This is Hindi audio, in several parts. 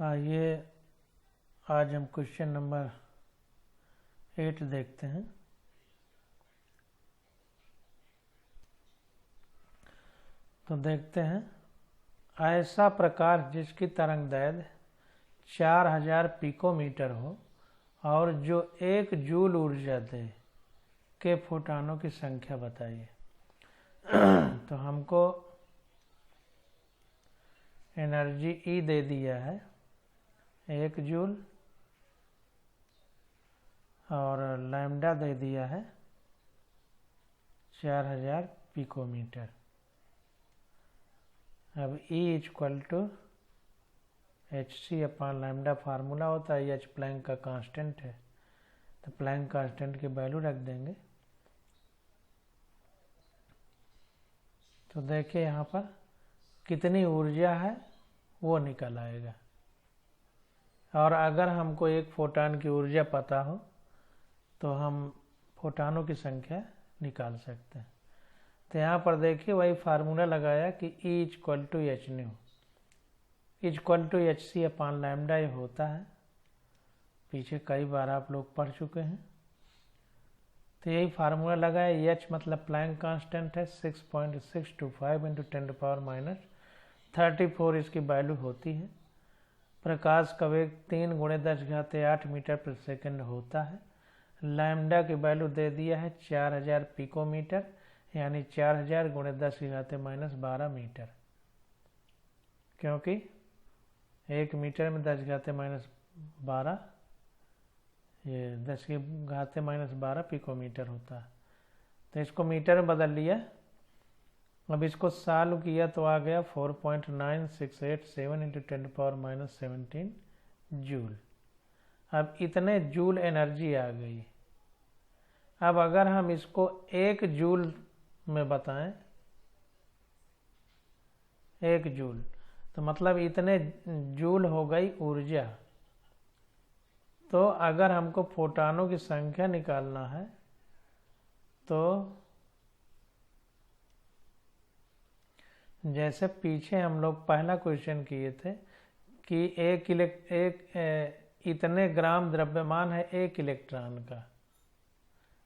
आइए आज हम क्वेश्चन नंबर 8 देखते हैं। तो देखते हैं, ऐसा प्रकाश जिसकी तरंगदैर्घ्य 4000 पिकोमीटर हो और जो 1 जूल ऊर्जा दे के फोटॉनों की संख्या बताइए। तो हमको एनर्जी E दे दिया है 1 जूल और लैम्डा दे दिया है 4000 पिकोमीटर। अब E = hc/लैम्डा फार्मूला होता है, h प्लैंक का कांस्टेंट है, तो प्लैंक कांस्टेंट की वैल्यू रख देंगे। तो देखिए यहाँ पर कितनी ऊर्जा है वो निकल आएगा, और अगर हमको एक फोटॉन की ऊर्जा पता हो तो हम फोटॉनों की संख्या निकाल सकते हैं। तो यहाँ पर देखिए वही फार्मूला लगाया कि E = hν = hc/लैम्डा ये होता है, पीछे कई बार आप लोग पढ़ चुके हैं। तो यही फार्मूला लगाया। h मतलब प्लैंक कांस्टेंट है, 6.625 × 10⁻34 इसकी वैल्यू होती है। प्रकाश का वेग 3 × 10⁸ मीटर प्रति सेकंड होता है। लैम्डा की वैल्यू दे दिया है 4000 पिकोमीटर, यानी 4000 × 10⁻12 मीटर, क्योंकि 1 मीटर में 10⁻12 ये 10⁻12 पिकोमीटर होता है। तो इसको मीटर में बदल लिया। अब इसको सॉल्व किया तो आ गया 4.9687 × 10⁻17 जूल। अब इतने जूल एनर्जी आ गई। अब अगर हम इसको 1 जूल में बताएं, 1 जूल तो मतलब इतने जूल हो गई ऊर्जा। तो अगर हमको फोटॉनों की संख्या निकालना है तो जैसे पीछे हम लोग पहला क्वेश्चन किए थे कि इतने ग्राम द्रव्यमान है 1 इलेक्ट्रॉन का,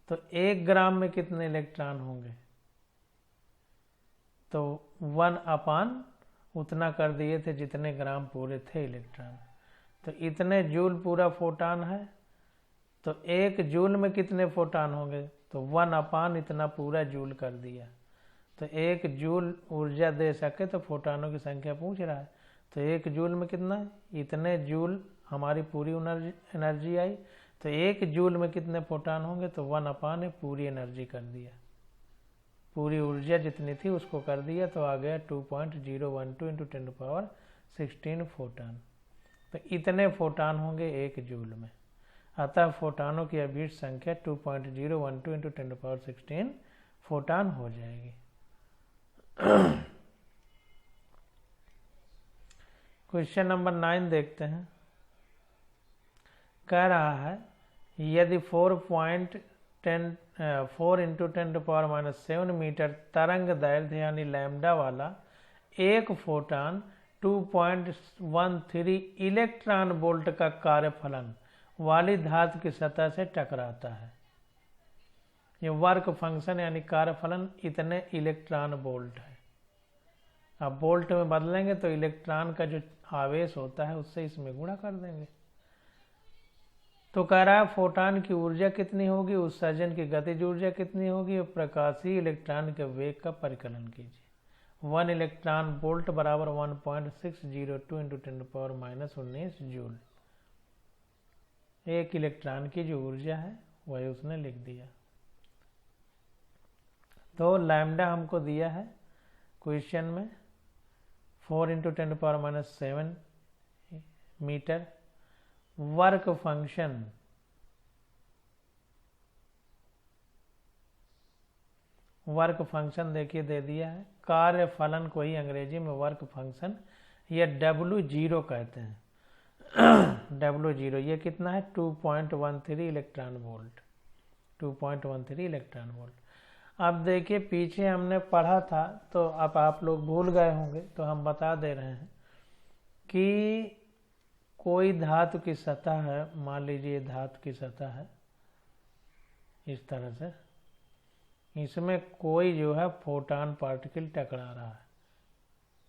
तो 1 ग्राम में कितने इलेक्ट्रॉन होंगे, तो 1/, उतना कर दिए थे जितने ग्राम पूरे थे इलेक्ट्रॉन। तो इतने जूल पूरा फोटॉन है, तो 1 जूल में कितने फोटॉन होंगे, तो 1/, इतना पूरा जूल कर दिया। तो 1 जूल ऊर्जा दे सके तो फोटॉनों की संख्या पूछ रहा है, तो 1 जूल में कितना है, इतने जूल हमारी पूरी एनर्जी आई। तो 1 जूल में कितने फोटॉन होंगे, तो 1/, ने पूरी एनर्जी कर दिया, पूरी ऊर्जा जितनी थी उसको कर दिया। तो आ गया 2.012 × 10⁻16 फोटॉन। तो इतने फोटॉन होंगे 1 जूल में। अतः फोटॉनों की अभीष्ट संख्या 2.012 × 10⁻16 फोटॉन हो जाएगी। क्वेश्चन नंबर 9 देखते हैं। कह रहा है यदि 4 × 10⁻7 मीटर तरंग दैर्घ्य यानी लैम्डा वाला एक फोटॉन 2.13 इलेक्ट्रॉन वोल्ट का कार्यफलन वाली धातु की सतह से टकराता है। ये वर्क फंक्शन यानी कार्यफलन इतने इलेक्ट्रॉन वोल्ट है। अब वोल्ट में बदलेंगे तो इलेक्ट्रॉन का जो आवेश होता है उससे इसमें गुणा कर देंगे। तो कह रहा है फोटॉन की ऊर्जा कितनी होगी, उत्सर्जन की गतिज ऊर्जा कितनी होगी, और प्रकाशीय इलेक्ट्रॉन के वेग का परिकलन कीजिए। 1 इलेक्ट्रॉन वोल्ट बराबर 1.602 × 10⁻19 जूल। 1 इलेक्ट्रॉन की जो ऊर्जा है वही उसने लिख दिया। तो लैम्डा हमको दिया है क्वेश्चन में 4 × 10⁻7 मीटर। वर्क फंक्शन देखिए दे दिया है। कार्य फलन को ही अंग्रेजी में वर्क फंक्शन या W0 कहते हैं। W0 ये कितना है, 2.13 इलेक्ट्रॉन वोल्ट, 2.13 इलेक्ट्रॉन वोल्ट। अब देखिए पीछे हमने पढ़ा था, तो अब आप लोग भूल गए होंगे तो हम बता दे रहे हैं कि कोई धातु की सतह है, मान लीजिए धातु की सतह है इस तरह से, इसमें कोई जो है फोटॉन पार्टिकल टकरा रहा है,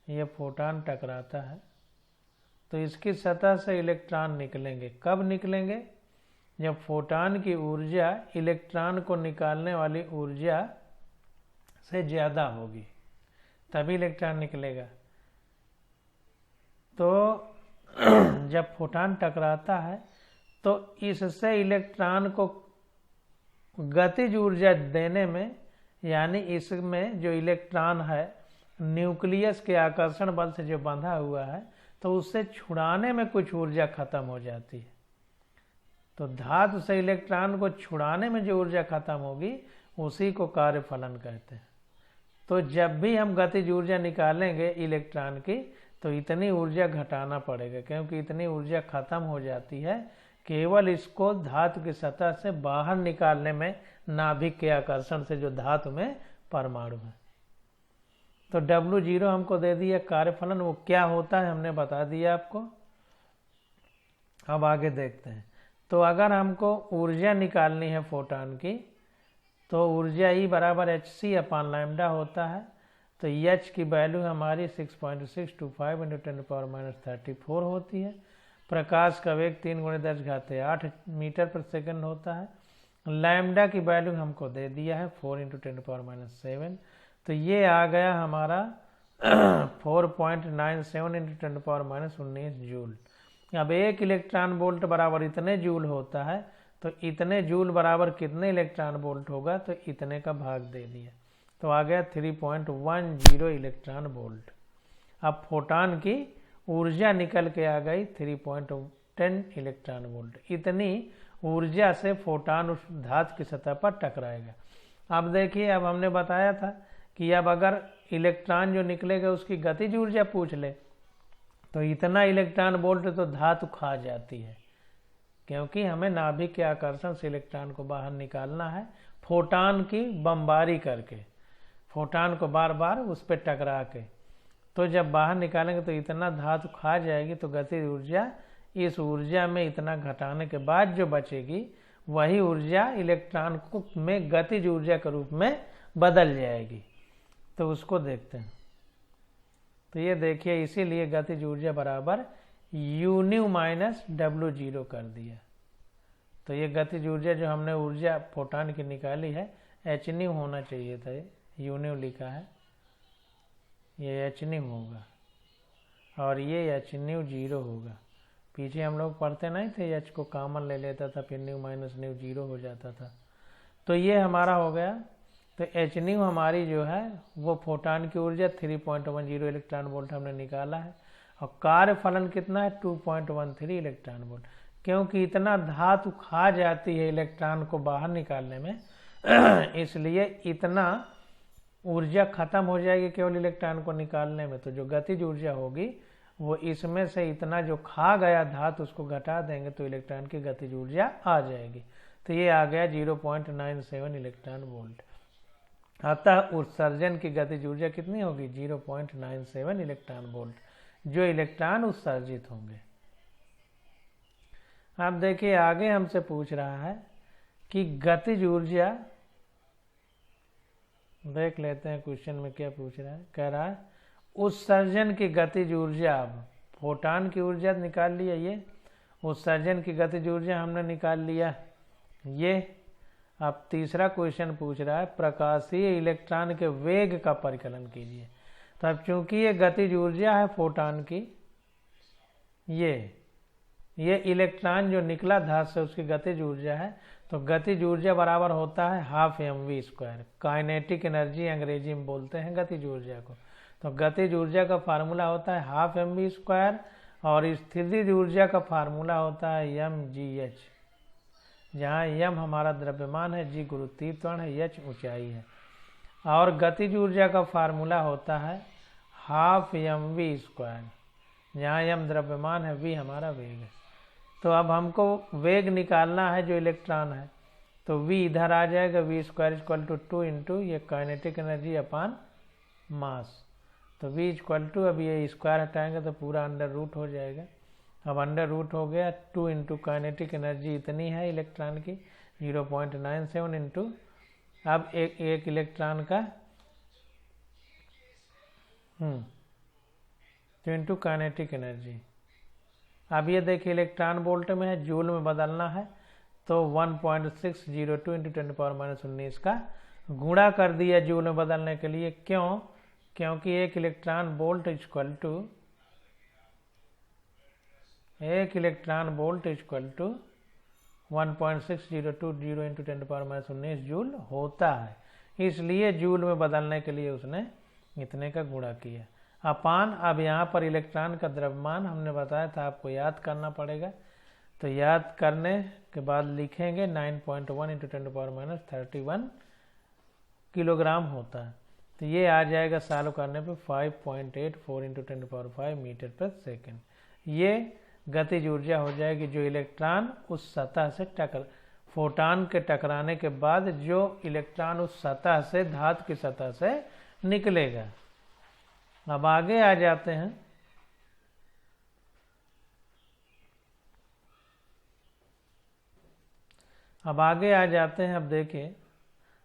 ये फोटॉन टकराता है तो इसकी सतह से इलेक्ट्रॉन निकलेंगे। कब निकलेंगे? जब फोटॉन की ऊर्जा इलेक्ट्रॉन को निकालने वाली ऊर्जा से ज़्यादा होगी तभी इलेक्ट्रॉन निकलेगा। तो जब फोटॉन टकराता है तो इससे इलेक्ट्रॉन को गतिज ऊर्जा देने में, यानी इसमें जो इलेक्ट्रॉन है न्यूक्लियस के आकर्षण बल से जो बंधा हुआ है तो उससे छुड़ाने में कुछ ऊर्जा खत्म हो जाती है। तो धातु से इलेक्ट्रॉन को छुड़ाने में जो ऊर्जा खत्म होगी उसी को कार्यफलन कहते हैं। तो जब भी हम गतिज ऊर्जा निकालेंगे इलेक्ट्रॉन की तो इतनी ऊर्जा घटाना पड़ेगा, क्योंकि इतनी ऊर्जा खत्म हो जाती है केवल इसको धातु की सतह से बाहर निकालने में, नाभिक के आकर्षण से जो धातु में परमाणु है। तो W0 हमको दे दिया कार्यफलन, वो क्या होता है हमने बता दिया आपको। अब आगे देखते हैं। तो अगर हमको ऊर्जा निकालनी है फोटॉन की तो ऊर्जा E बराबर hc/λ होता है। तो H की वैल्यू हमारी 6.625 × 10⁻34 होती है। प्रकाश का वेग 3 × 10⁸ मीटर पर सेकंड होता है। लैम्डा की वैल्यू हमको दे दिया है 4 × 10⁻7। तो ये आ गया हमारा 4.97 × 10⁻19 जूल। अब 1 इलेक्ट्रॉन वोल्ट बराबर इतने जूल होता है, तो इतने जूल बराबर कितने इलेक्ट्रॉन वोल्ट होगा, तो इतने का भाग दे दिया, तो आ गया 3.10 इलेक्ट्रॉन वोल्ट। अब फोटॉन की ऊर्जा निकल के आ गई 3.10 इलेक्ट्रॉन वोल्ट। इतनी ऊर्जा से फोटॉन उस धातु की सतह पर टकराएगा। अब देखिए, अब हमने बताया था कि अब अगर इलेक्ट्रॉन जो निकलेगा उसकी गतिज ऊर्जा पूछ ले तो इतना इलेक्ट्रॉन वोल्ट तो धातु खा जाती है, क्योंकि हमें नाभिक के आकर्षण से इलेक्ट्रॉन को बाहर निकालना है फोटॉन की बमबारी करके, फोटॉन को बार बार उस पर टकरा के। तो जब बाहर निकालेंगे तो इतना धातु खा जाएगी, तो गतिज ऊर्जा, इस ऊर्जा में इतना घटाने के बाद जो बचेगी वही ऊर्जा इलेक्ट्रॉन को में गतिज ऊर्जा के रूप में बदल जाएगी। तो उसको देखते हैं। तो ये देखिए, इसीलिए गतिज ऊर्जा बराबर U माइनस W0 कर दिया। तो ये गतिज ऊर्जा जो हमने ऊर्जा फोटॉन की निकाली है Hν होना चाहिए था, ये U लिखा है, ये Hν होगा और ये Hν 0 होगा। पीछे हम लोग पढ़ते नहीं थे, H को कॉमन ले लेता था फिर न्यू माइनस न्यू 0 हो जाता था। तो ये हमारा हो गया। तो Hν हमारी जो है वो फोटॉन की ऊर्जा 3.10 इलेक्ट्रॉन वोल्ट हमने निकाला है, और कार्यफलन कितना है 2.13 इलेक्ट्रॉन वोल्ट। क्योंकि इतना धातु खा जाती है इलेक्ट्रॉन को बाहर निकालने में इसलिए इतना ऊर्जा खत्म हो जाएगी केवल इलेक्ट्रॉन को निकालने में। तो जो गतिज ऊर्जा होगी वो इसमें से इतना जो खा गया धातु उसको घटा देंगे तो इलेक्ट्रॉन की गतिज ऊर्जा आ जाएगी। तो ये आ गया 0.97 इलेक्ट्रॉन वोल्ट। अतः उत्सर्जन की गतिज ऊर्जा कितनी होगी 0.97 इलेक्ट्रॉन वोल्ट, जो इलेक्ट्रॉन उत्सर्जित होंगे। अब देखिए, आगे हमसे पूछ रहा है कि गतिज ऊर्जा, देख लेते हैं क्वेश्चन में क्या पूछ रहा है। कह रहा है उत्सर्जन की गतिज ऊर्जा। अब फोटॉन की ऊर्जा निकाल लिया, ये उत्सर्जन की गतिज ऊर्जा हमने निकाल लिया ये। अब तीसरा क्वेश्चन पूछ रहा है प्रकाशीय इलेक्ट्रॉन के वेग का परिकलन कीजिए। तो अब चूंकि ये गतिज ऊर्जा है फोटॉन की, ये इलेक्ट्रॉन जो निकला धातु से उसकी गतिज ऊर्जा है, तो गतिज ऊर्जा बराबर होता है ½ mv²। काइनेटिक एनर्जी अंग्रेजी में बोलते हैं गतिज ऊर्जा को। तो गतिज ऊर्जा का फार्मूला होता है ½ mv², और स्थितिज ऊर्जा का फार्मूला होता है mgh, जहाँ m हमारा द्रव्यमान है, g गुरुत्वीय त्वरण है, h ऊंचाई है। और गतिज ऊर्जा का फार्मूला होता है ½ mv², जहाँ m द्रव्यमान है, v हमारा वेग है। तो अब हमको वेग निकालना है जो इलेक्ट्रॉन है, तो v इधर आ जाएगा, v² = 2 इंटू ये काइनेटिक एनर्जी अपान मास। तो v = अब ये स्क्वायर हटाएंगे तो पूरा अंडर रूट हो जाएगा, अब अंडर रूट हो गया 2 इंटू काइनेटिक एनर्जी इतनी है इलेक्ट्रॉन की 0.97 इंटू अब एक इलेक्ट्रॉन का तो इंटू काइनेटिक एनर्जी। अब ये देखिए इलेक्ट्रॉन वोल्ट में है, जूल में बदलना है तो 1.602 इंटू 10⁻⁻19 का गुणा कर दिया जूल में बदलने के लिए। क्यों? क्योंकि एक electron volt equal to 1.602 into 10⁻⁻19 joule होता है, इसलिए जूल में बदलने के लिए उसने इतने का गुणा किया अपान। अब यहाँ पर इलेक्ट्रॉन का द्रव्यमान हमने बताया था, आपको याद करना पड़ेगा, तो याद करने के बाद लिखेंगे 9.1 इंटू 10⁻31 किलोग्राम होता है। तो ये आ जाएगा सॉल्व करने पे 5.84 इंटू 10⁻5 मीटर पर सेकेंड। ये गतिज ऊर्जा हो जाएगी जो इलेक्ट्रॉन उस सतह से फोटॉन के टकराने के बाद जो इलेक्ट्रॉन उस सतह से धातु की सतह से निकलेगा। अब आगे आ जाते हैं, अब देखिए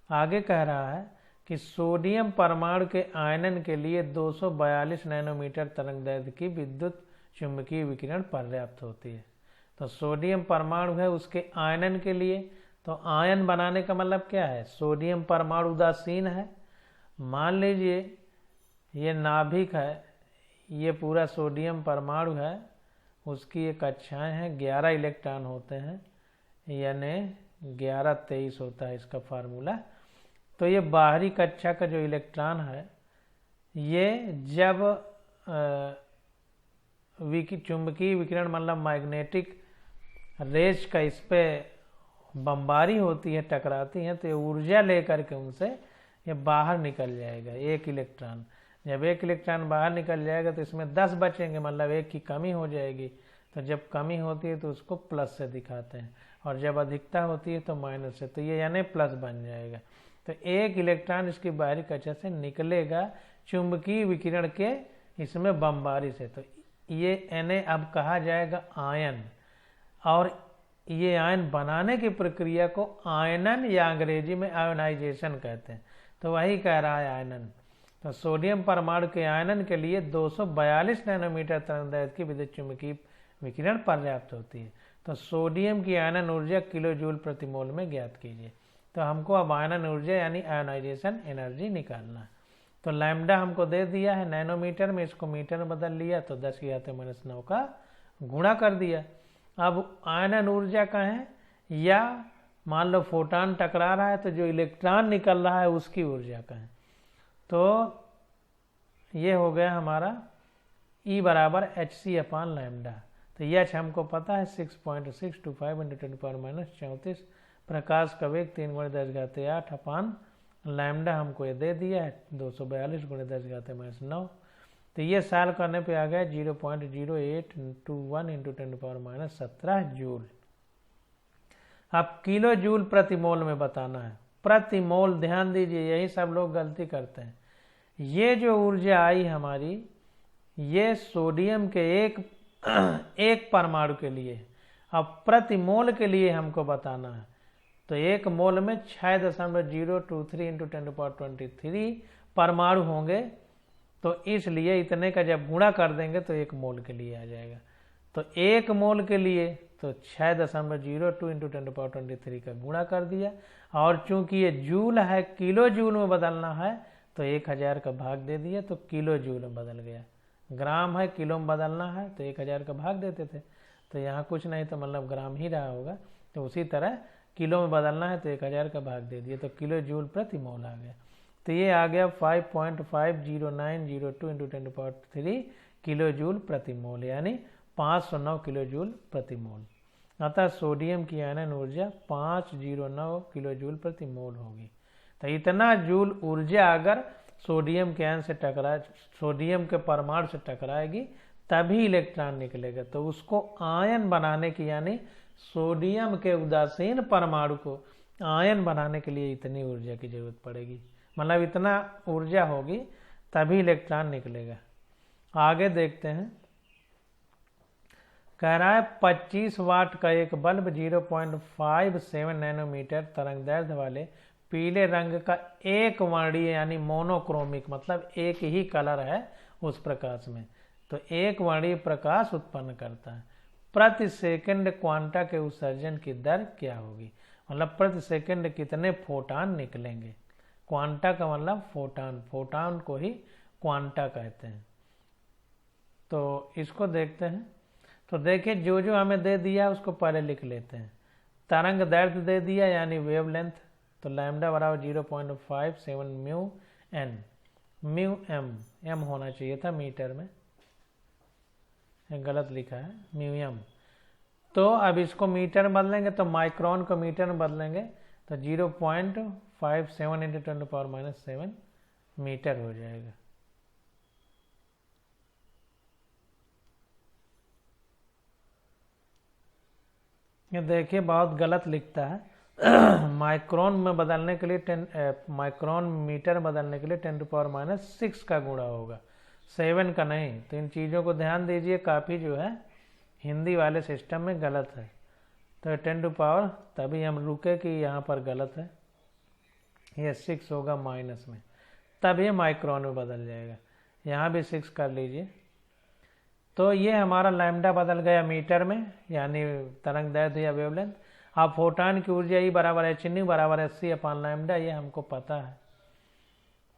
आगे कह रहा है कि सोडियम परमाणु के आयनन के लिए 242 नैनोमीटर तरंगदैर्घ्य की विद्युत चुंबकीय विकिरण पर्याप्त होती है। तो सोडियम परमाणु है, उसके आयनन के लिए, तो आयन बनाने का मतलब क्या है? सोडियम परमाणु उदासीन है। मान लीजिए ये नाभिक है, ये पूरा सोडियम परमाणु है, उसकी ये कक्षाएं हैं, 11 इलेक्ट्रॉन होते हैं, यानी 11-23 होता है इसका फार्मूला। तो ये बाहरी कक्षा का जो इलेक्ट्रॉन है, ये जब चुंबकीय विकिरण मतलब मैग्नेटिक रेज का इस पे बमबारी होती है, टकराती हैं, तो ये ऊर्जा लेकर के उनसे ये बाहर निकल जाएगा एक इलेक्ट्रॉन। जब एक इलेक्ट्रॉन बाहर निकल जाएगा तो इसमें 10 बचेंगे, मतलब एक की कमी हो जाएगी। तो जब कमी होती है तो उसको प्लस से दिखाते हैं, और जब अधिकता होती है तो माइनस से, तो ये यानी प्लस बन जाएगा। तो एक इलेक्ट्रॉन इसकी बाहरी कक्षा से निकलेगा चुंबकीय विकिरण के इसमें बमबारी से, तो ये Na अब कहा जाएगा आयन, और ये आयन बनाने की प्रक्रिया को आयनन या अंग्रेजी में आयोनाइजेशन कहते हैं। तो वही कह रहा है आयनन। तो सोडियम परमाणु के आयनन के लिए 242 नैनोमीटर तरंगदैर्घ्य की विद्युत चुंबकीय विकिरण पर्याप्त होती है। तो सोडियम की आयनन ऊर्जा किलो जूल प्रति मोल में ज्ञात कीजिए। तो हमको अब आयनन ऊर्जा यानी आयोनाइजेशन एनर्जी निकालना है। तो लैम्डा हमको दे दिया है नैनोमीटर में, इसको मीटर में बदल लिया तो 10⁻⁻9 का गुणा कर दिया। अब आयनन ऊर्जा का है, या मान लो फोटॉन टकरा रहा है तो जो इलेक्ट्रॉन निकल रहा है उसकी ऊर्जा का है। तो ये हो गया हमारा E बराबर hc/λ। तो यह हमको पता है 6.625 × 10⁻⁻34 प्रकाश का वेग 3 × 10⁸ अपान लैम्डा हमको ये दे दिया है 242 × 10⁻⁹। तो ये सॉल्व करने पे आ गया 0.0821 × 10⁻17 जूल। अब किलो जूल प्रति मोल में बताना है, प्रति मोल। ध्यान दीजिए, यही सब लोग गलती करते हैं। ये जो ऊर्जा आई हमारी, ये सोडियम के एक परमाणु के लिए। अब प्रति मोल के लिए हमको बताना है, तो एक मोल में 6.023 × 10⁻23 परमाणु होंगे। तो इसलिए इतने का जब गुणा कर देंगे तो एक मोल के लिए आ जाएगा। तो एक मोल के लिए तो 6.02 × 10⁻23 का गुणा कर दिया, और चूंकि ये जूल है, किलो जूल में बदलना है, तो 1000 का भाग दे दिया तो किलो जूल में बदल गया। ग्राम है, किलो में बदलना है तो 1000 का भाग देते थे, तो यहाँ कुछ नहीं तो मतलब ग्राम ही रहा होगा। तो उसी तरह किलो में बदलना है तो 1000 का भाग दे दिया तो किलो जूल प्रति मोल आ गया। तो ये आ गया 5.50902 × 10⁻3 किलो जूल प्रति मोल, यानी 509 किलो जूल प्रति मोल। अतः सोडियम की आयनन ऊर्जा 509 किलो जूल प्रति मोल होगी। तो इतना जूल ऊर्जा अगर सोडियम के आयन से सोडियम के परमाणु से टकराएगी तभी इलेक्ट्रॉन निकलेगा। तो उसको आयन बनाने की, यानी सोडियम के उदासीन परमाणु को आयन बनाने के लिए इतनी ऊर्जा की जरूरत पड़ेगी, मतलब इतना ऊर्जा होगी तभी इलेक्ट्रॉन निकलेगा। आगे देखते हैं, कह रहा है 25 वाट का एक बल्ब 0.57 नैनोमीटर तरंग दैर्ध्य वाले पीले रंग का एक वर्णीय यानी मोनोक्रोमिक मतलब एक ही कलर है उस प्रकाश में, तो एक वर्णीय प्रकाश उत्पन्न करता है। प्रति सेकंड क्वांटा के उत्सर्जन की दर क्या होगी, मतलब प्रति सेकंड कितने फोटान निकलेंगे। क्वांटा का मतलब फोटान, फोटान को ही क्वांटा कहते हैं। तो इसको देखते हैं। तो देखिए जो जो हमें दे दिया उसको पहले लिख लेते हैं। तरंग दैर्ध्य दे दिया यानी वेवलेंथ, तो लैम्डा बराबर 0.57 mu N, mu M, M होना चाहिए था मीटर में, गलत लिखा है म्यू एम। तो अब इसको मीटर में बदलेंगे तो माइक्रोन को मीटर में बदलेंगे तो 0.57 × 10⁻⁷ मीटर हो जाएगा। ये देखिए बहुत गलत लिखता है। माइक्रोन में बदलने के लिए माइक्रोन मीटर बदलने के लिए 10⁻⁶ का गुणा होगा, 7 का नहीं। तो इन चीज़ों को ध्यान दीजिए, काफ़ी जो है हिंदी वाले सिस्टम में गलत है। तो 10⁻, तभी हम रुके कि यहाँ पर गलत है, ये 6 होगा माइनस में, तब ये माइक्रोन में बदल जाएगा। यहाँ भी 6 कर लीजिए। तो ये हमारा लैम्डा बदल गया मीटर में यानी तरंग दैर्ध्य या वेवलेंथ। अब फोटान की ऊर्जा E बराबर h न्यू बराबर hc/लैम्डा, ये हमको पता है।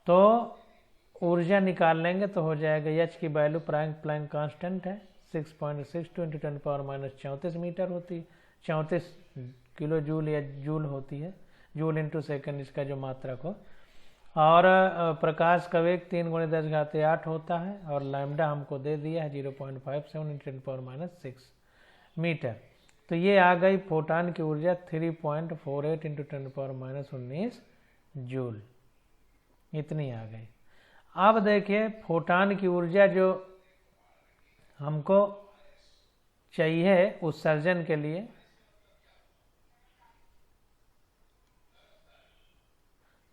तो ऊर्जा निकाल लेंगे तो हो जाएगा, h की वैल्यू प्लैंक कांस्टेंट है 6.62 × 10⁻⁴ मीटर होती है, 34 किलो जूल या जूल होती है, जूल इंटू सेकेंड इसका जो मात्रक हो। और प्रकाश का वेग 3 × 10⁸ होता है और लैम्डा हमको दे दिया है 0.57 × 10⁻⁶ मीटर। तो ये आ गई फोटान की ऊर्जा 3.48 × 10⁻⁹ जूल, इतनी आ गई। अब देखिए फोटान की ऊर्जा जो हमको चाहिए उत्सर्जन के लिए,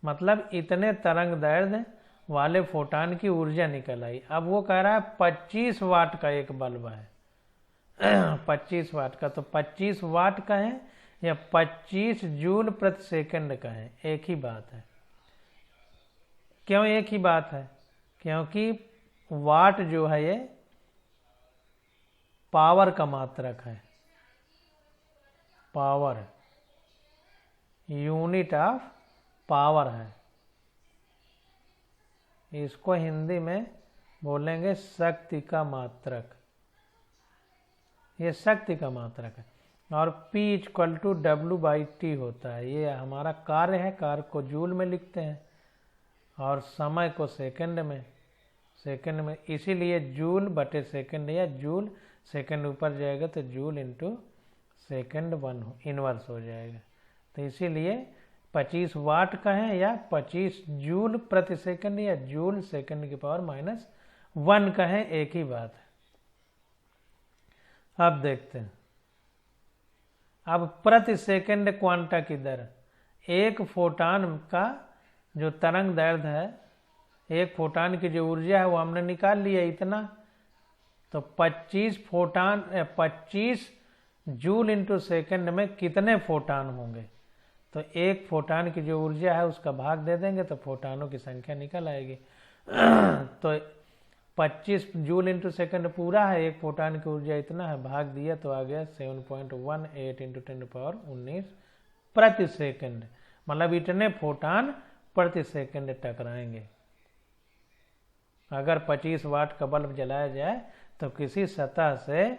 मतलब इतने तरंग दैर्ध्य वाले फोटान की ऊर्जा निकल आई। अब वो कह रहा है 25 वाट का एक बल्ब है 25 वाट का, तो 25 वाट का है या 25 जूल प्रति सेकंड का है, एक ही बात है। क्यों एक ही बात है? क्योंकि वाट जो है ये पावर का मात्रक है, पावर, यूनिट ऑफ पावर है। इसको हिंदी में बोलेंगे शक्ति का मात्रक, ये शक्ति का मात्रक है। और P = W/T होता है, ये हमारा कार्य है, कार्य को जूल में लिखते हैं और समय को सेकंड में, इसीलिए जूल बटे सेकंड या जूल, सेकंड ऊपर जाएगा तो जूल इंटू सेकंड 1 इनवर्स हो जाएगा। तो इसीलिए 25 वाट का है या 25 जूल प्रति सेकंड या जूल सेकंड की पावर -1 का है, एक ही बात है। अब देखते हैं, अब प्रति सेकंड क्वांटा की दर, एक फोटान का जो तरंग दैर्ध्य है, एक फोटान की जो ऊर्जा है वो हमने निकाल लिया इतना, तो 25 जूल इंटू सेकंड में कितने फोटान होंगे, तो एक फोटान की जो ऊर्जा है उसका भाग दे देंगे तो फोटानों की संख्या निकल आएगी। तो 25 जूल इंटू सेकंड पूरा है, एक फोटान की ऊर्जा इतना है, भाग दिया तो आ गया 7.18 × 10⁻⁹ प्रति सेकंड, मतलब इतने फोटान प्रति सेकंड टकराएंगे। अगर 25 वाट का बल्ब जलाया जाए तो किसी सतह से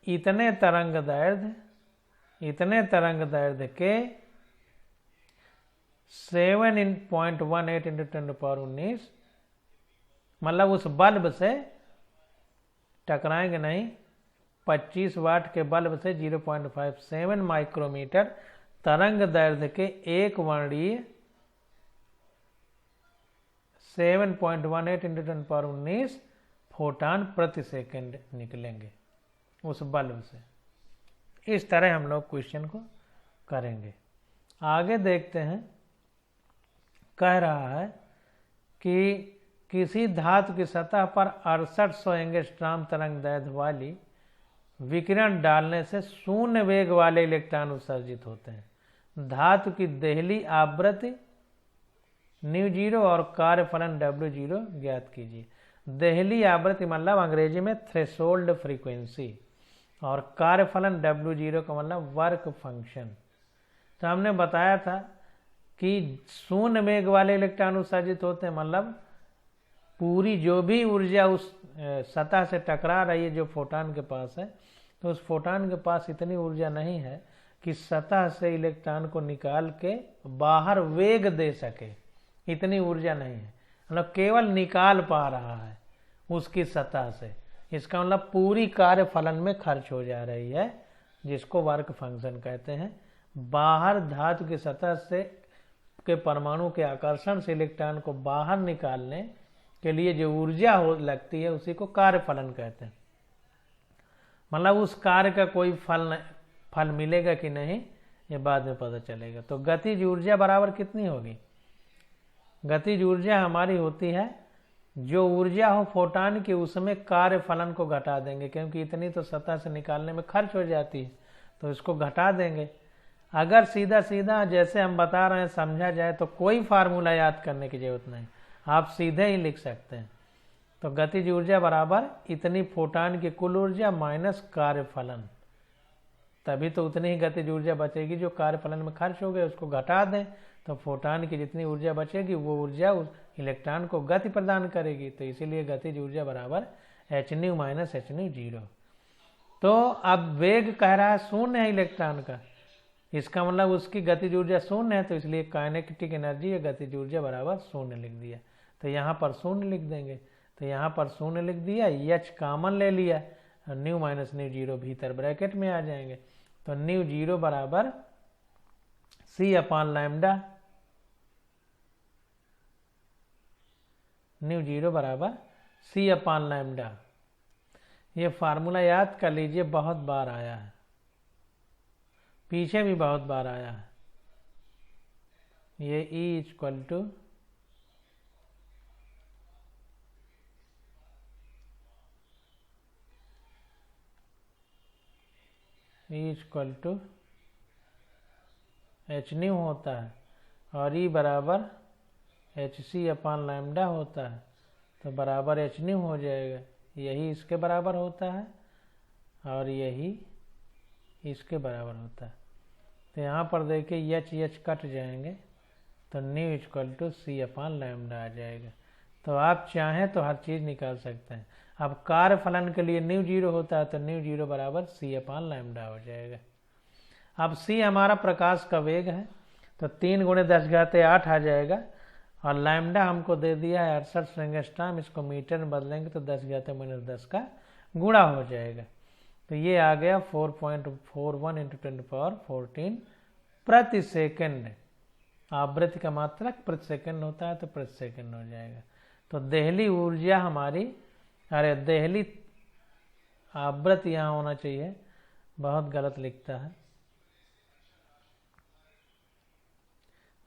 इतने तरंग दैर्ध्य के 7.18 × 10⁻⁹, मतलब उस बल्ब से टकराएंगे नहीं, 25 वाट के बल्ब से 0.57 माइक्रोमीटर तरंग दैर्ध्य के एक वर्णीय 7.18 × 10⁻⁹ फोटान प्रति सेकंड निकलेंगे उस बल्ब से। इस तरह हम लोग क्वेश्चन को करेंगे। आगे देखते हैं, कह रहा है कि किसी धातु की सतह पर 6800 एंगस्ट्रॉम तरंग दैर्ध्य वाली विकिरण डालने से शून्य वेग वाले इलेक्ट्रॉन उत्सर्जित होते हैं। धातु की देहली आवृत्ति ν0 और कार्यफलन W0 ज्ञात कीजिए। देहली आवृत्ति मतलब अंग्रेजी में थ्रेशोल्ड फ्रीक्वेंसी, और कार्यफलन W0 का मतलब वर्क फंक्शन। तो हमने बताया था कि शून्य वेग वाले इलेक्ट्रॉन उत्सर्जित होते हैं, मतलब पूरी जो भी ऊर्जा उस सतह से टकरा रही है जो फोटॉन के पास है, तो उस फोटॉन के पास इतनी ऊर्जा नहीं है कि सतह से इलेक्ट्रॉन को निकाल के बाहर वेग दे सके, इतनी ऊर्जा नहीं है, मतलब केवल निकाल पा रहा है उसकी सतह से। इसका मतलब पूरी कार्यफलन में खर्च हो जा रही है, जिसको वर्क फंक्शन कहते हैं। बाहर धातु की सतह से के परमाणु के आकर्षण से इलेक्ट्रॉन को बाहर निकालने के लिए जो ऊर्जा लगती है उसी को कार्यफलन कहते हैं। मतलब उस कार्य का कोई फल मिलेगा कि नहीं ये बाद में पता चलेगा। तो गतिज ऊर्जा बराबर कितनी होगी? गतिज ऊर्जा हमारी होती है जो ऊर्जा हो फोटॉन की, उसमें कार्य फलन को घटा देंगे, क्योंकि इतनी तो सतह से निकालने में खर्च हो जाती है, तो इसको घटा देंगे। अगर सीधा सीधा जैसे हम बता रहे हैं समझा जाए तो कोई फार्मूला याद करने की जरूरत नहीं, आप सीधे ही लिख सकते हैं। तो गतिज ऊर्जा बराबर इतनी फोटॉन की कुल ऊर्जा माइनस कार्यफलन, तभी तो उतनी ही गतिज ऊर्जा बचेगी जो कार्यफलन में खर्च हो गए, उसको घटा दें तो फोटॉन की जितनी ऊर्जा बचेगी वो ऊर्जा उस इलेक्ट्रॉन को गति प्रदान करेगी। तो इसीलिए गतिज ऊर्जा बराबर hν माइनस hν0। तो अब वेग कह रहा है शून्य है इलेक्ट्रॉन का, इसका मतलब उसकी गतिज ऊर्जा शून्य है, तो इसलिए काइनेटिक एनर्जी या गतिज ऊर्जा बराबर शून्य लिख दिया। तो यहाँ पर शून्य लिख देंगे, तो यहाँ पर शून्य लिख दिया, H कॉमन ले लिया, ν माइनस ν0 भीतर ब्रैकेट में आ जाएंगे। तो ν0 बराबर C अपान लैम्डा, ν0 बराबर C अपान लैम्डा। ये फार्मूला याद कर लीजिए, बहुत बार आया है, पीछे भी बहुत बार आया है। ये E इक्वल टू hν होता है और E बराबर hc अपान लैम्डा होता है, तो बराबर hν हो जाएगा। यही इसके बराबर होता है और यही इसके बराबर होता है। तो यहाँ पर देखिए H कट जाएंगे, तो ν equal to C upon lambda आ जाएगा। तो आप चाहें तो हर चीज़ निकाल सकते हैं। अब कार्य फलन के लिए ν0 होता है, तो ν0 बराबर C अपान लैम्डा हो जाएगा। अब C हमारा प्रकाश का वेग है, तो 3 × 10⁸ आ जाएगा, और लैम्डा हमको दे दिया है 68 एंगस्ट्रॉम, इसको मीटर में बदलेंगे तो 10⁻⁻10 का गुणा हो जाएगा। तो ये आ गया 4.41 × 10⁻14 प्रति सेकंड। आवृत्ति का मात्रक प्रति सेकंड होता है, तो प्रति सेकंड हो जाएगा। तो देहली ऊर्जा हमारी, अरे देहली आवृत्ति यहाँ होना चाहिए, बहुत गलत लिखता है।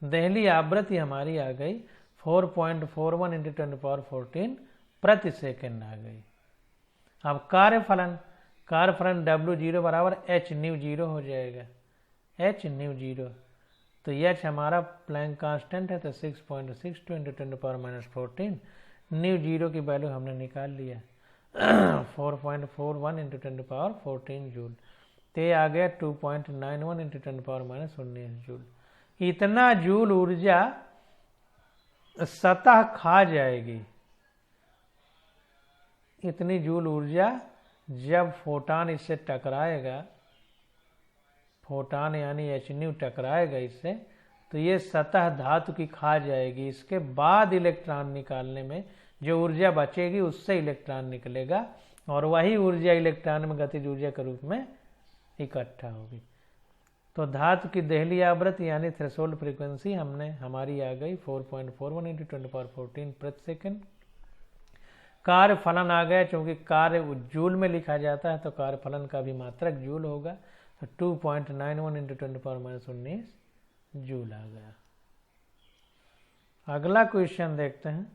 देहली आवृत्ति हमारी आ गई 4.41 × 10⁻14 प्रति सेकंड आ गई। अब कार्यफलन W0 बराबर hν0 हो जाएगा, hν0। तो H हमारा प्लैंक कांस्टेंट है, तो 6.62 × 10⁻14, ν0 की वैल्यू हमने निकाल लिया 4.41 × 10⁻14 जूल। तो ये आ गया 2.91 × 10⁻19 जूल। इतना जूल ऊर्जा सतह खा जाएगी, इतनी जूल ऊर्जा जब फोटॉन इससे टकराएगा, फोटॉन यानी hν टकराएगा इससे, तो ये सतह धातु की खा जाएगी। इसके बाद इलेक्ट्रॉन निकालने में जो ऊर्जा बचेगी उससे इलेक्ट्रॉन निकलेगा, और वही ऊर्जा इलेक्ट्रॉन में गतिज ऊर्जा के रूप में इकट्ठा होगी। तो धातु की देहली आवृत्ति यानी थ्रेशोल्ड फ्रीक्वेंसी हमारी आ गई 4.41 × 10⁻14 प्रति सेकंड। कार्य फलन आ गया, चूंकि कार्य जूल में लिखा जाता है तो कार्य फलन का भी मात्रक जूल होगा, तो 2.91 × 10⁻19 जूल आ गया। अगला क्वेश्चन देखते हैं।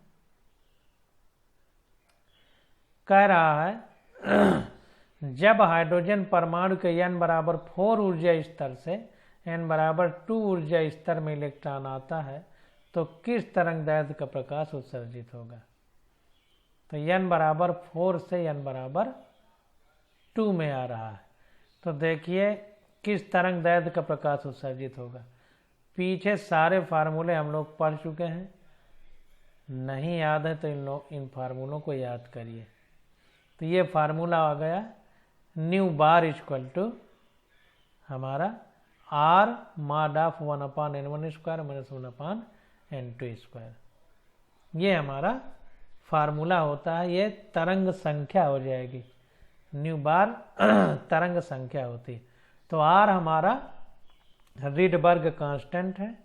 कह रहा है जब हाइड्रोजन परमाणु के n बराबर 4 ऊर्जा स्तर से n बराबर 2 ऊर्जा स्तर में इलेक्ट्रॉन आता है तो किस तरंग दैर्ध्य का प्रकाश उत्सर्जित होगा। तो n बराबर 4 से n बराबर 2 में आ रहा है, तो देखिए किस तरंग दैर्ध्य का प्रकाश उत्सर्जित होगा। पीछे सारे फार्मूले हम लोग पढ़ चुके हैं, नहीं याद है तो इन फार्मूलों को याद करिए। तो ये फार्मूला आ गया न्यू बार इक्वल टू हमारा R mod of 1/n1 square minus 1/n2 square. ये हमारा फार्मूला होता है, ये तरंग संख्या हो जाएगी, न्यू बार तरंग संख्या होती है। तो R हमारा रिडबर्ग कांस्टेंट है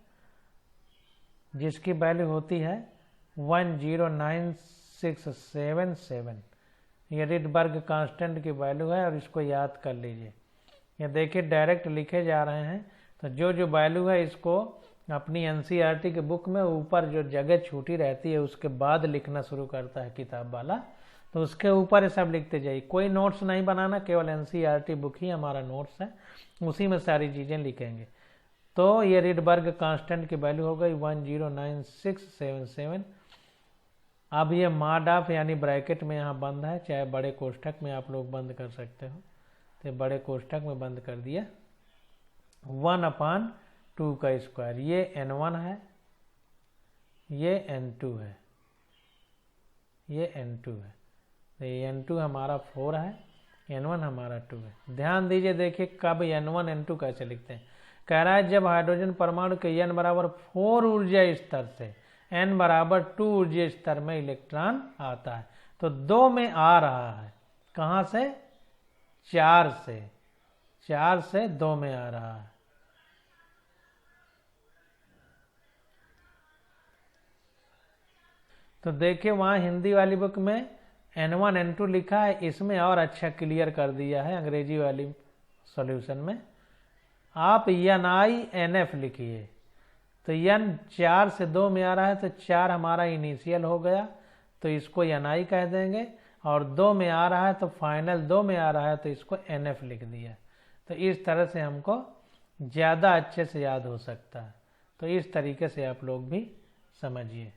जिसकी वैल्यू होती है 109677। ये रिडबर्ग कांस्टेंट की वैल्यू है और इसको याद कर लीजिए। ये देखिए डायरेक्ट लिखे जा रहे हैं, तो जो वैल्यू है इसको अपनी एनसीईआरटी के बुक में ऊपर जो जगह छूटी रहती है उसके बाद लिखना शुरू करता है किताब वाला, तो उसके ऊपर सब लिखते जाइए। कोई नोट्स नहीं बनाना, केवल एनसीईआरटी बुक ही हमारा नोट्स है, उसी में सारी चीज़ें लिखेंगे। तो ये रिडबर्ग कांस्टेंट की वैल्यू हो गई 109677। अब ये मॉड ऑफ यानी ब्रैकेट में यहाँ बंद है, चाहे बड़े कोष्ठक में आप लोग बंद कर सकते हो, तो बड़े कोष्ठक में बंद कर दिया। 1/2 का स्क्वायर, ये n1 है, ये n2 है, ये n2 है, तो ये n2 हमारा 4 है, n1 हमारा 2 है। ध्यान दीजिए, देखिए कब n1 n2 कैसे लिखते हैं। कह रहा है जब हाइड्रोजन परमाणु के n बराबर 4 ऊर्जा स्तर से n बराबर 2 ऊर्जा स्तर में इलेक्ट्रॉन आता है, तो 2 में आ रहा है, कहाँ से? 4 से 2 में आ रहा है। तो देखिए वहाँ हिंदी वाली बुक में n1 n2 लिखा है, इसमें और अच्छा क्लियर कर दिया है अंग्रेजी वाली सॉल्यूशन में। आप ni nf लिखिए, तो n 4 से 2 में आ रहा है, तो 4 हमारा इनिशियल हो गया, तो इसको ni कह देंगे, और 2 में आ रहा है तो फाइनल 2 में आ रहा है तो इसको nf लिख दिया। तो इस तरह से हमको ज़्यादा अच्छे से याद हो सकता है, तो इस तरीके से आप लोग भी समझिए।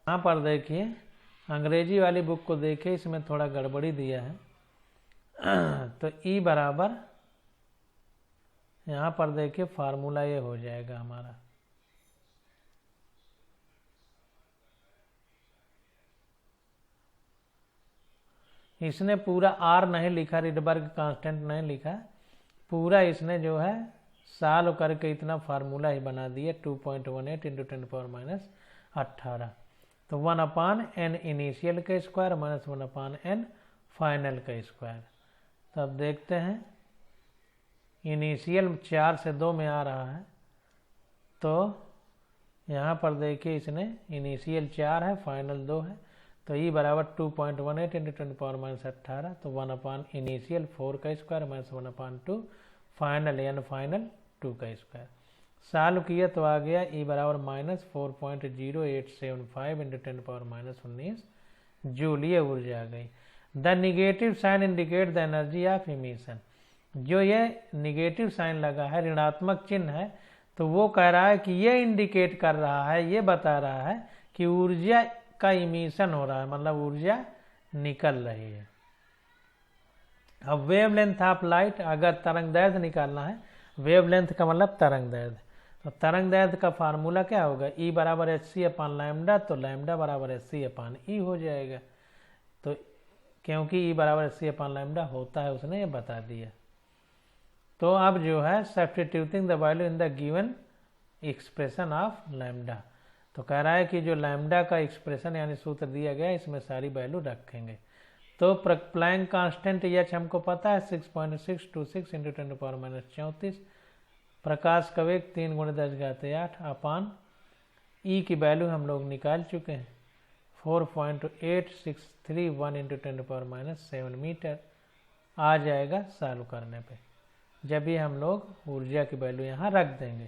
यहाँ पर देखिए अंग्रेजी वाली बुक को देखिए, इसमें थोड़ा गड़बड़ी दिया है। तो E बराबर यहाँ पर देखिए फार्मूला ये हो जाएगा हमारा, इसने पूरा R नहीं लिखा, रिडबर्ग कांस्टेंट नहीं लिखा, पूरा इसने जो है सॉल्व करके इतना फार्मूला ही बना दिया 2.18 × 10⁻18। तो 1/n इनिशियल का स्क्वायर माइनस 1/n फाइनल का स्क्वायर। तो अब देखते हैं, इनिशियल 4 से 2 में आ रहा है, तो यहाँ पर देखिए इसने इनिशियल 4 है, फाइनल 2 है, तो E बराबर 2.18 × 10⁻18, तो 1/n इनिशियल 4 का square minus 1/2 final n final 2 का स्क्वायर। सॉल्व किया तो आ गया E बराबर -4.0875 × 10⁻19 जूल, ये ऊर्जा आ गई। The negative sign indicate the energy of emission. जो ये निगेटिव साइन लगा है, ऋणात्मक चिन्ह है, तो वो कह रहा है कि ये इंडिकेट कर रहा है, ये बता रहा है कि ऊर्जा का इमिशन हो रहा है, मतलब ऊर्जा निकल रही है। अब वेवलेंथ ऑफ लाइट, अगर तरंग दैर्ध्य निकालना है, वेवलेंथ का मतलब तरंग दैर्ध्य, तो तरंग दैर्ध्य का फार्मूला क्या होगा? E बराबर hc/λ, तो लैम्डा बराबर hc/E हो जाएगा। तो क्योंकि E बराबर hc/λ होता है, उसने ये बता दिया। तो अब जो है substituting the value in the given expression of lambda, तो कह रहा है कि जो लैम्डा का एक्सप्रेशन यानी सूत्र दिया गया, इसमें सारी वैल्यू रखेंगे। तो प्लैंक कांस्टेंट H हमको पता है 6.626 × 10⁻34, प्रकाश का वेग 3 × 10⁸ अपान E की वैल्यू हम लोग निकाल चुके हैं 4.8631 × 10⁻⁷ मीटर आ जाएगा सॉल्व करने पे, जब भी हम लोग ऊर्जा की वैल्यू यहाँ रख देंगे।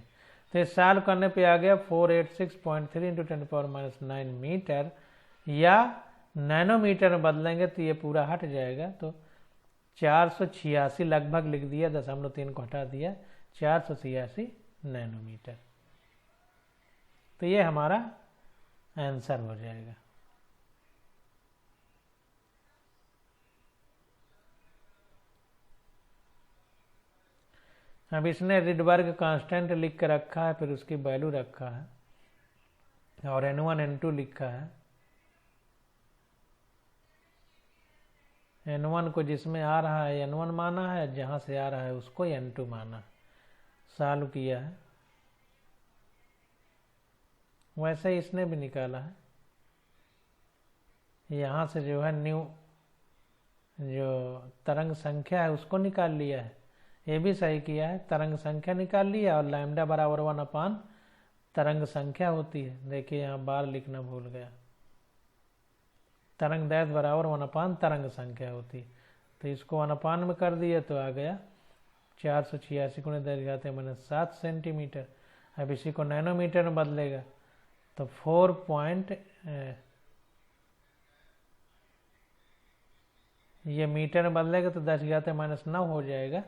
तो ये सॉल्व करने पे आ गया 486.3 × 10⁻⁹ मीटर, या नैनोमीटर में बदलेंगे तो ये पूरा हट जाएगा। तो 486 लगभग लिख दिया, 0.3 को हटा दिया, 486 नैनोमीटर। तो ये हमारा आंसर हो जाएगा। अब इसने रिडबर्ग कांस्टेंट लिख के रखा है, फिर उसकी वैल्यू रखा है, और N1 N2 लिखा है। N1 को जिसमें आ रहा है N1 माना है, जहाँ से आ रहा है उसको N2 माना, सॉल्व किया है। वैसे ही इसने भी निकाला है, यहाँ से जो है न्यू जो तरंग संख्या है उसको निकाल लिया है, ये भी सही किया है। तरंग संख्या निकाल लिया, और लैम्डा बराबर 1/, तरंग संख्या होती है। देखिए यहाँ बार लिखना भूल गया, तरंग दैर्घ्य बराबर 1/, तरंग संख्या होती है। तो इसको 1/, में कर दिया तो आ गया 486 × 10⁻⁷ सेंटीमीटर। अब इसी को नैनोमीटर में बदलेगा तो 4. ये मीटर में बदलेगा तो 10⁻⁹ हो जाएगा।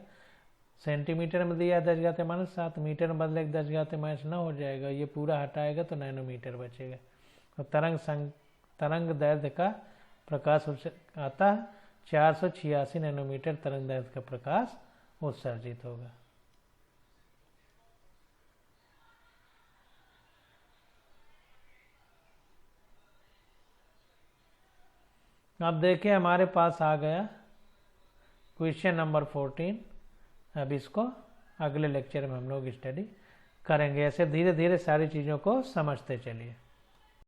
सेंटीमीटर में दिया 10⁻⁷, मीटर में बदलेगा 10⁻⁹ हो जाएगा। ये पूरा हटाएगा तो नैनोमीटर बचेगा। तो तरंग दैर्घ्य का प्रकाश आता है 486 नैनोमीटर तरंग दैर्घ्य का प्रकाश उत्सर्जित होगा। अब देखिए हमारे पास आ गया क्वेश्चन नंबर 14। अब इसको अगले लेक्चर में हम लोग स्टडी करेंगे। ऐसे धीरे धीरे सारी चीज़ों को समझते चलिए।